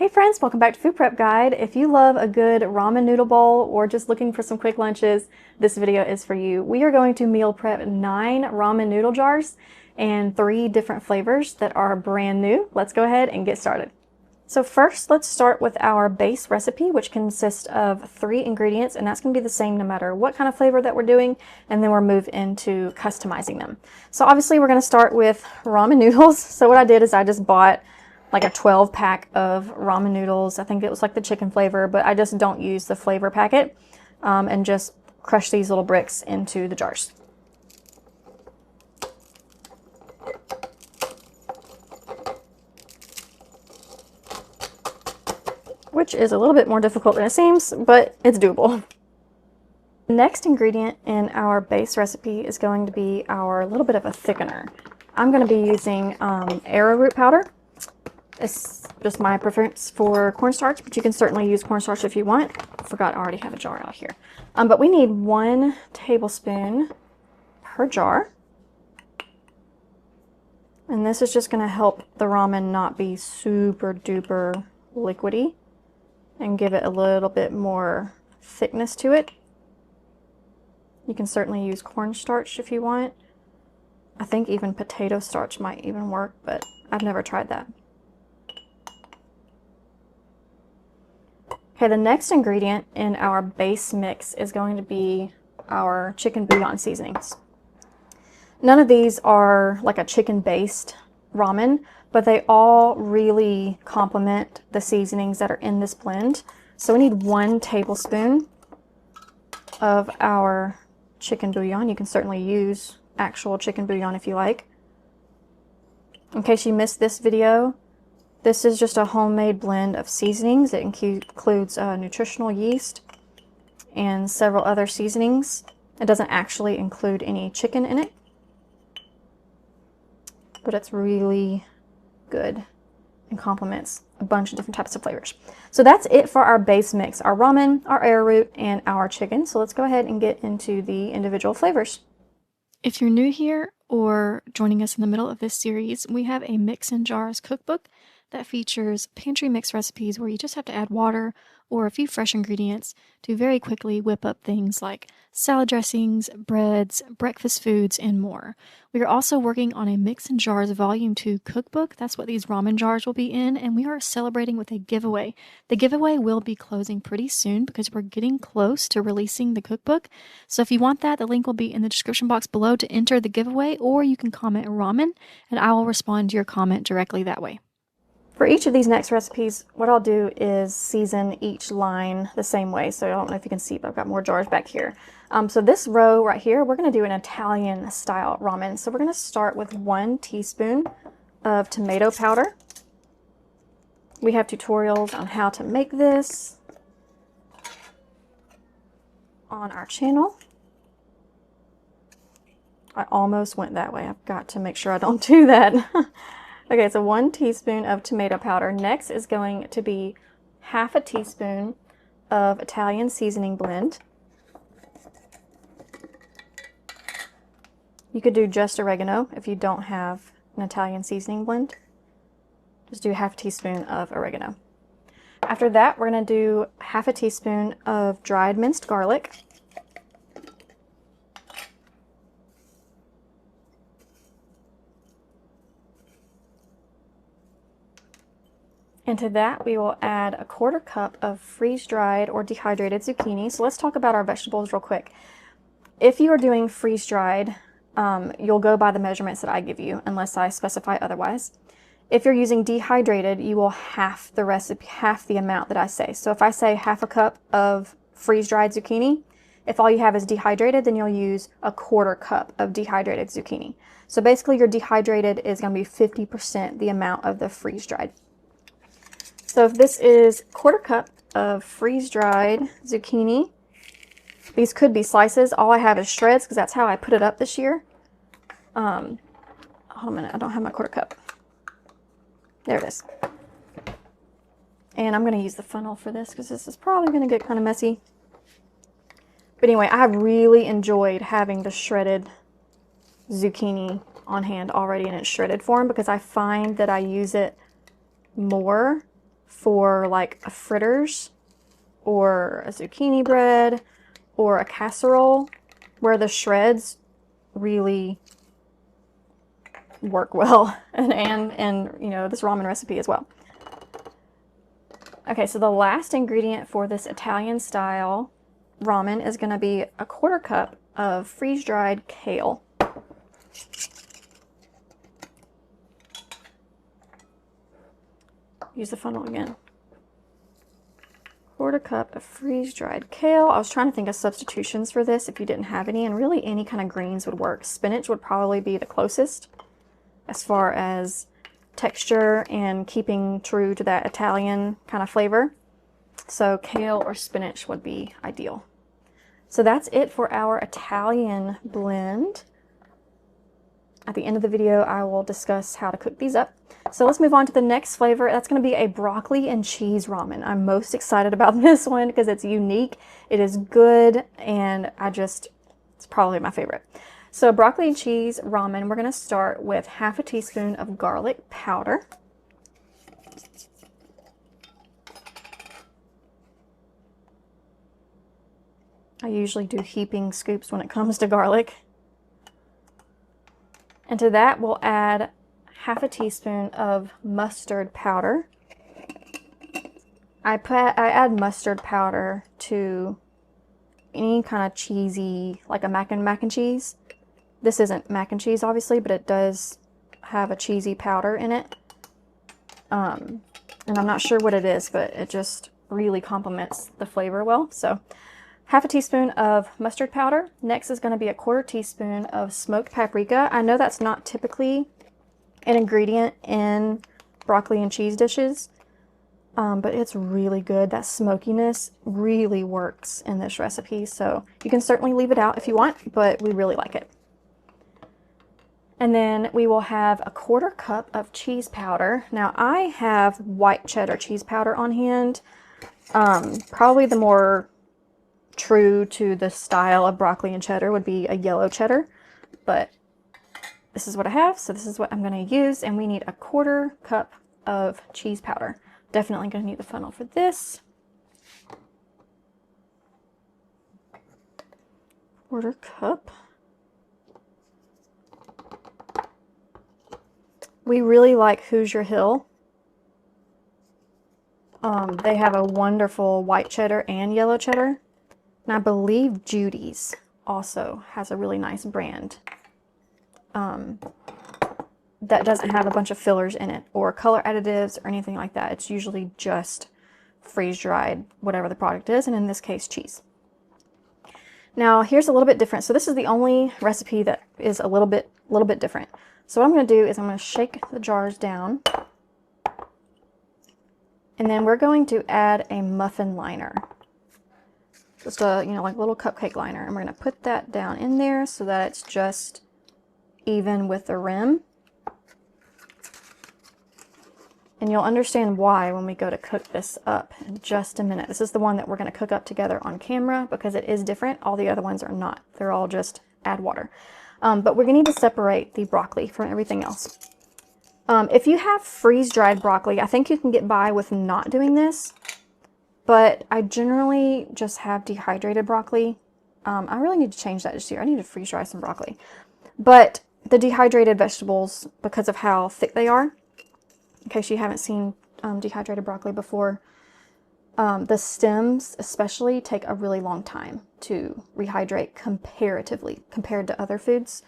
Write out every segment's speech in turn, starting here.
Hey friends, welcome back to Food Prep Guide. If you love a good ramen noodle bowl or just looking for some quick lunches, this video is for you. We are going to meal prep 9 ramen noodle jars and 3 different flavors that are brand new. Let's go ahead and get started. So first, let's start with our base recipe, which consists of 3 ingredients, and that's going to be the same no matter what kind of flavor that we're doing, and then we'll move into customizing them. So obviously we're going to start with ramen noodles. So what I did is I just bought like a 12 pack of ramen noodles. I think it was like the chicken flavor, but I just don't use the flavor packet, and just crush these little bricks into the jars. Which is a little bit more difficult than it seems, but it's doable. The next ingredient in our base recipe is going to be our little bit of a thickener. I'm going to be using arrowroot powder. It's just my preference for cornstarch, but you can certainly use cornstarch if you want. I forgot I already have a jar out here. But we need 1 tablespoon per jar. And this is just going to help the ramen not be super duper liquidy and give it a little bit more thickness to it. You can certainly use cornstarch if you want. I think even potato starch might even work, but I've never tried that. Okay, the next ingredient in our base mix is going to be our chicken bouillon seasonings. None of these are like a chicken-based ramen, but they all really complement the seasonings that are in this blend. So we need 1 tablespoon of our chicken bouillon. You can certainly use actual chicken bouillon if you like. In case you missed this video, this is just a homemade blend of seasonings. It includes nutritional yeast and several other seasonings. It doesn't actually include any chicken in it, but it's really good and complements a bunch of different types of flavors. So that's it for our base mix, our ramen, our arrowroot, and our chicken. So let's go ahead and get into the individual flavors. If you're new here or joining us in the middle of this series, we have a Mix in Jars cookbook that features pantry mix recipes where you just have to add water or a few fresh ingredients to very quickly whip up things like salad dressings, breads, breakfast foods, and more. We are also working on a Mix in Jars Volume 2 cookbook. That's what these ramen jars will be in, and we are celebrating with a giveaway. The giveaway will be closing pretty soon because we're getting close to releasing the cookbook. So if you want that, the link will be in the description box below to enter the giveaway, or you can comment ramen, and I will respond to your comment directly that way. For each of these next recipes, what I'll do is season each line the same way. So I don't know if you can see, but I've got more jars back here. So this row right here, we're going to do an Italian style ramen. So we're going to start with 1 teaspoon of tomato powder. We have tutorials on how to make this on our channel. I almost went that way. I've got to make sure I don't do that. Okay, so 1 teaspoon of tomato powder. Next is going to be half a teaspoon of Italian seasoning blend. You could do just oregano if you don't have an Italian seasoning blend. Just do half a teaspoon of oregano. After that, we're going to do half a teaspoon of dried minced garlic. And to that, we will add a 1/4 cup of freeze-dried or dehydrated zucchini. So let's talk about our vegetables real quick. If you are doing freeze-dried, you'll go by the measurements that I give you, unless I specify otherwise. If you're using dehydrated, you will half the recipe, half the amount that I say. So if I say half a cup of freeze-dried zucchini, if all you have is dehydrated, then you'll use a 1/4 cup of dehydrated zucchini. So basically your dehydrated is going to be 50% the amount of the freeze-dried. So if this is 1/4 cup of freeze-dried zucchini, these could be slices. All I have is shreds because that's how I put it up this year. Hold on a minute, I don't have my 1/4 cup. There it is. And I'm going to use the funnel for this because this is probably going to get kind of messy. But anyway, I have really enjoyed having the shredded zucchini on hand already in its shredded form because I find that I use it more for like a fritters or a zucchini bread or a casserole where the shreds really work well and you know, this ramen recipe as well. Okay, so the last ingredient for this Italian style ramen is going to be a 1/4 cup of freeze-dried kale. Use the funnel again. 1/4 cup of freeze-dried kale. I was trying to think of substitutions for this if you didn't have any, and really any kind of greens would work. Spinach would probably be the closest as far as texture and keeping true to that Italian kind of flavor. So kale or spinach would be ideal. So that's it for our Italian blend. At the end of the video, I will discuss how to cook these up. So let's move on to the next flavor. That's going to be a broccoli and cheese ramen. I'm most excited about this one because it's unique, it is good, and it's probably my favorite. So broccoli and cheese ramen, we're going to start with 1/2 teaspoon of garlic powder. I usually do heaping scoops when it comes to garlic. And to that, we'll add 1/2 teaspoon of mustard powder. I add mustard powder to any kind of cheesy, like a mac and cheese. This isn't mac and cheese, obviously, but it does have a cheesy powder in it. And I'm not sure what it is, but it just really complements the flavor well. So 1/2 teaspoon of mustard powder. Next is going to be a 1/4 teaspoon of smoked paprika. I know that's not typically an ingredient in broccoli and cheese dishes, but it's really good. That smokiness really works in this recipe, so you can certainly leave it out if you want, but we really like it. And then we will have a 1/4 cup of cheese powder. Now I have white cheddar cheese powder on hand. Probably the more true to the style of broccoli and cheddar would be a yellow cheddar, but this is what I have, so this is what I'm going to use, and we need a 1/4 cup of cheese powder. Definitely going to need the funnel for this. 1/4 cup. We really like Hoosier Hill. They have a wonderful white cheddar and yellow cheddar. And I believe Judy's also has a really nice brand that doesn't have a bunch of fillers in it or color additives or anything like that. It's usually just freeze-dried, whatever the product is, and in this case, cheese. Now, here's a little bit different. So this is the only recipe that is a little bit different. So what I'm going to do is I'm going to shake the jars down, and then we're going to add a muffin liner. Just a, like a little cupcake liner. And we're going to put that down in there so that it's just even with the rim. And you'll understand why when we go to cook this up in just a minute. This is the one that we're going to cook up together on camera because it is different. All the other ones are not. They're all just add water. But we're going to need to separate the broccoli from everything else. If you have freeze-dried broccoli, I think you can get by with not doing this. But I generally just have dehydrated broccoli. I really need to change that this year. I need to freeze dry some broccoli. But the dehydrated vegetables, because of how thick they are, in case you haven't seen dehydrated broccoli before, the stems especially take a really long time to rehydrate comparatively compared to other foods.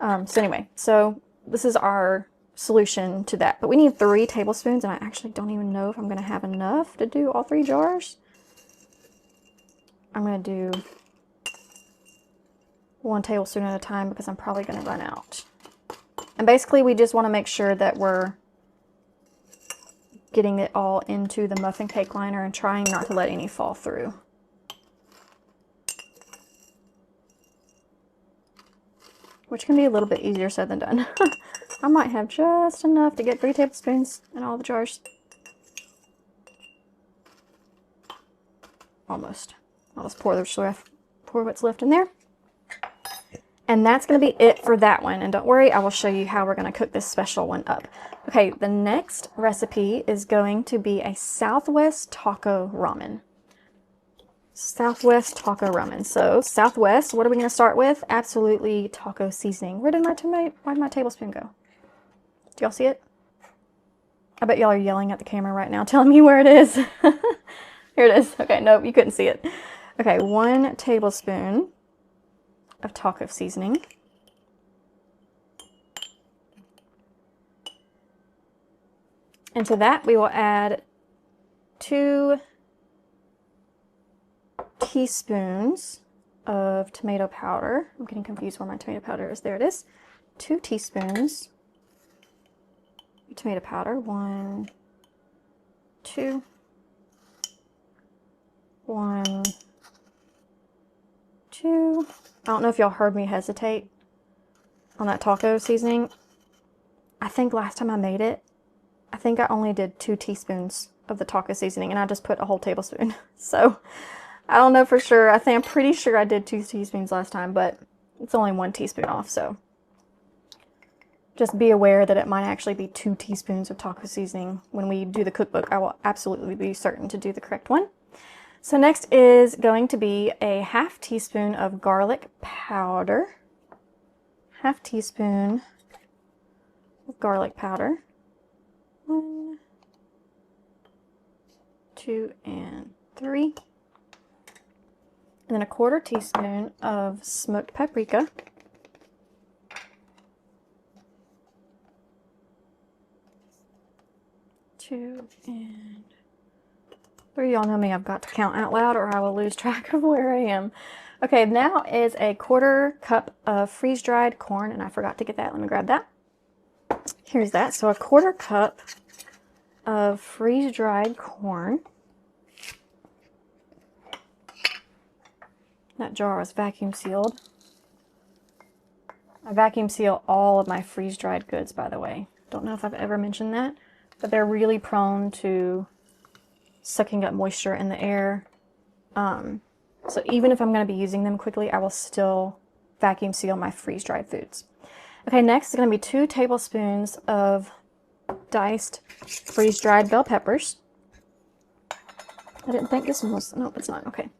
So anyway, so this is our solution to that. But we need 3 tablespoons, and I actually don't even know if I'm going to have enough to do all 3 jars. I'm going to do 1 tablespoon at a time because I'm probably going to run out. And basically we just want to make sure that we're getting it all into the muffin cake liner and trying not to let any fall through. Which can be a little bit easier said than done. I might have just enough to get 3 tablespoons in all the jars. Almost. I'll just pour what's left in there. And that's going to be it for that one. And don't worry, I will show you how we're going to cook this special one up. Okay, the next recipe is going to be a Southwest taco ramen. Southwest taco ramen. So Southwest, what are we going to start with? Absolutely taco seasoning. Where'd my tablespoon go? Do y'all see it? I bet y'all are yelling at the camera right now, telling me where it is. Here it is. Okay, nope, you couldn't see it. Okay, 1 tablespoon of taco seasoning. And to that, we will add 2 teaspoons of tomato powder. I'm getting confused where my tomato powder is. There it is. 2 teaspoons of tomato powder. 1, 2, 1, 2. I don't know if y'all heard me hesitate on that taco seasoning. I think last time I made it, I think I only did 2 teaspoons of the taco seasoning and I just put a whole tablespoon. So I don't know for sure. I'm pretty sure I did 2 teaspoons last time, but it's only 1 teaspoon off. So just be aware that it might actually be 2 teaspoons of taco seasoning. When we do the cookbook, I will absolutely be certain to do the correct one. So next is going to be a 1/2 teaspoon of garlic powder. 1/2 teaspoon of garlic powder. 1, 2, and 3. And then a 1/4 teaspoon of smoked paprika. 2 and 3. Y'all know me, I've got to count out loud or I will lose track of where I am. Okay, now is a 1/4 cup of freeze-dried corn, and I forgot to get that. Let me grab that. Here's that. So a 1/4 cup of freeze-dried corn. That jar was vacuum sealed. I vacuum seal all of my freeze-dried goods, by the way. Don't know if I've ever mentioned that, but they're really prone to sucking up moisture in the air. So even if I'm going to be using them quickly, I will still vacuum seal my freeze-dried foods. Okay, next is going to be 2 tablespoons of diced freeze-dried bell peppers. I didn't think this one was, no, it's not, okay.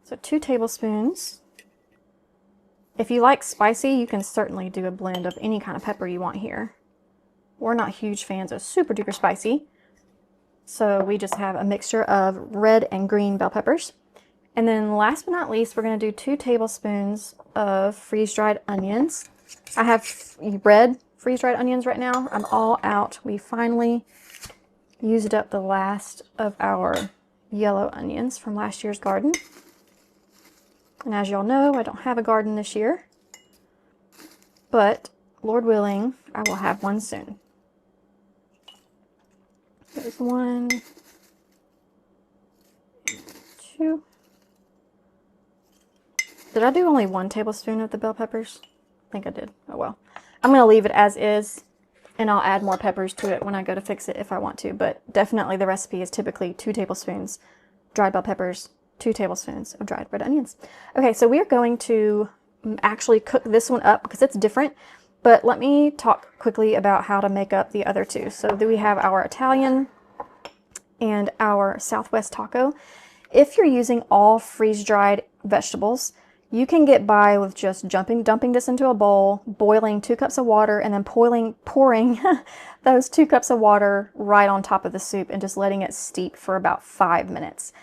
So 2 tablespoons. If you like spicy, you can certainly do a blend of any kind of pepper you want here. We're not huge fans of super duper spicy, so we just have a mixture of red and green bell peppers. And then last but not least, we're going to do 2 tablespoons of freeze-dried onions. I have red freeze-dried onions right now. I'm all out. We finally used up the last of our yellow onions from last year's garden. And as y'all know, I don't have a garden this year, but Lord willing, I will have one soon. There's 1, 2. Did I do only 1 tablespoon of the bell peppers? I think I did. Oh well. I'm going to leave it as is, and I'll add more peppers to it when I go to fix it if I want to, but definitely the recipe is typically 2 tablespoons dried bell peppers, 2 tablespoons of dried red onions. Okay, so we are going to actually cook this one up because it's different, but let me talk quickly about how to make up the other 2. So do we have our Italian and our Southwest taco. If you're using all freeze-dried vegetables, you can get by with just dumping this into a bowl, boiling 2 cups of water, and then pouring those 2 cups of water right on top of the soup and just letting it steep for about 5 minutes.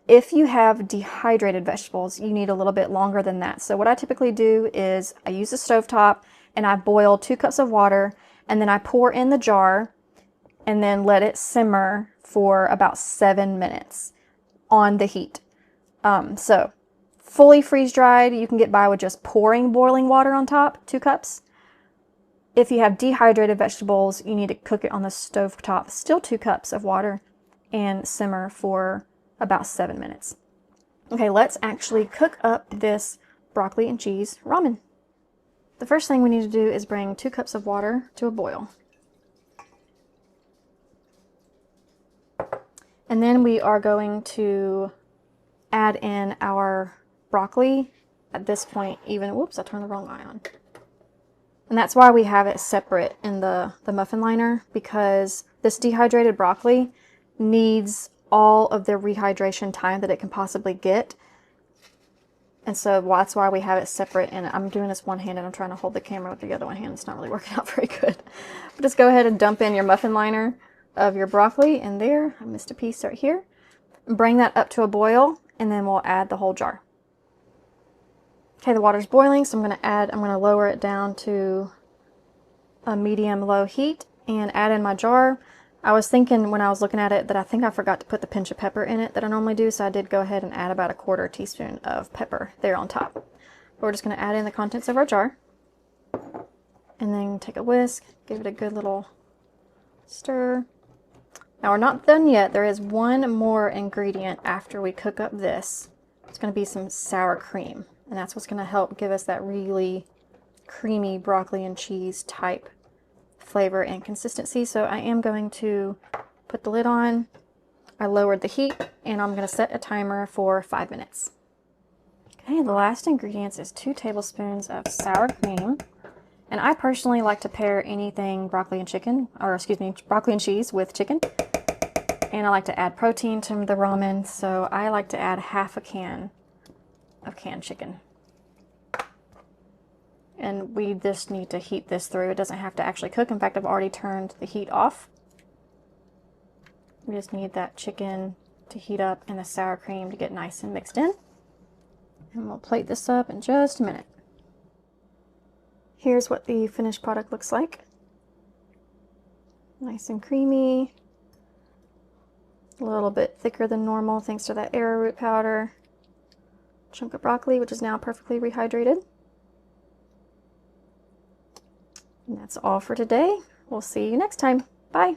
If you have dehydrated vegetables, you need a little bit longer than that. So what I typically do is I use a stovetop and I boil 2 cups of water, and then I pour in the jar and then let it simmer for about 7 minutes on the heat. So fully freeze-dried, you can get by with just pouring boiling water on top, 2 cups. If you have dehydrated vegetables, you need to cook it on the stovetop, still 2 cups of water, and simmer for about 7 minutes. Okay, let's actually cook up this broccoli and cheese ramen. The first thing we need to do is bring 2 cups of water to a boil. And then we are going to add in our broccoli. At this point, even, whoops, I turned the wrong eye on. And that's why we have it separate in the muffin liner, because this dehydrated broccoli needs all of the rehydration time that it can possibly get. And so that's why we have it separate. And I'm doing this one-handed. I'm trying to hold the camera with the other one hand. It's not really working out very good. But just go ahead and dump in your muffin liner of your broccoli in there. I missed a piece right here. Bring that up to a boil, and then we'll add the whole jar. Okay, the water's boiling, so I'm going to lower it down to a medium-low heat and add in my jar. I was thinking when I was looking at it that I think I forgot to put the pinch of pepper in it that I normally do, so I did go ahead and add about a 1/4 teaspoon of pepper there on top. But we're just going to add in the contents of our jar, and then take a whisk, give it a good little stir. Now we're not done yet. There is one more ingredient after we cook up this. It's going to be some sour cream, and that's what's going to help give us that really creamy broccoli and cheese type flavor and consistency. So I am going to put the lid on. I lowered the heat, and I'm going to set a timer for 5 minutes. Okay, the last ingredients is 2 tablespoons of sour cream. And I personally like to pair anything broccoli and chicken, or excuse me, broccoli and cheese with chicken. And I like to add protein to the ramen, so I like to add half a can of canned chicken. And we just need to heat this through. It doesn't have to actually cook. In fact, I've already turned the heat off. We just need that chicken to heat up and the sour cream to get nice and mixed in. And we'll plate this up in just a minute. Here's what the finished product looks like. Nice and creamy. A little bit thicker than normal thanks to that arrowroot powder. Chunk of broccoli, which is now perfectly rehydrated. And that's all for today. We'll see you next time. Bye.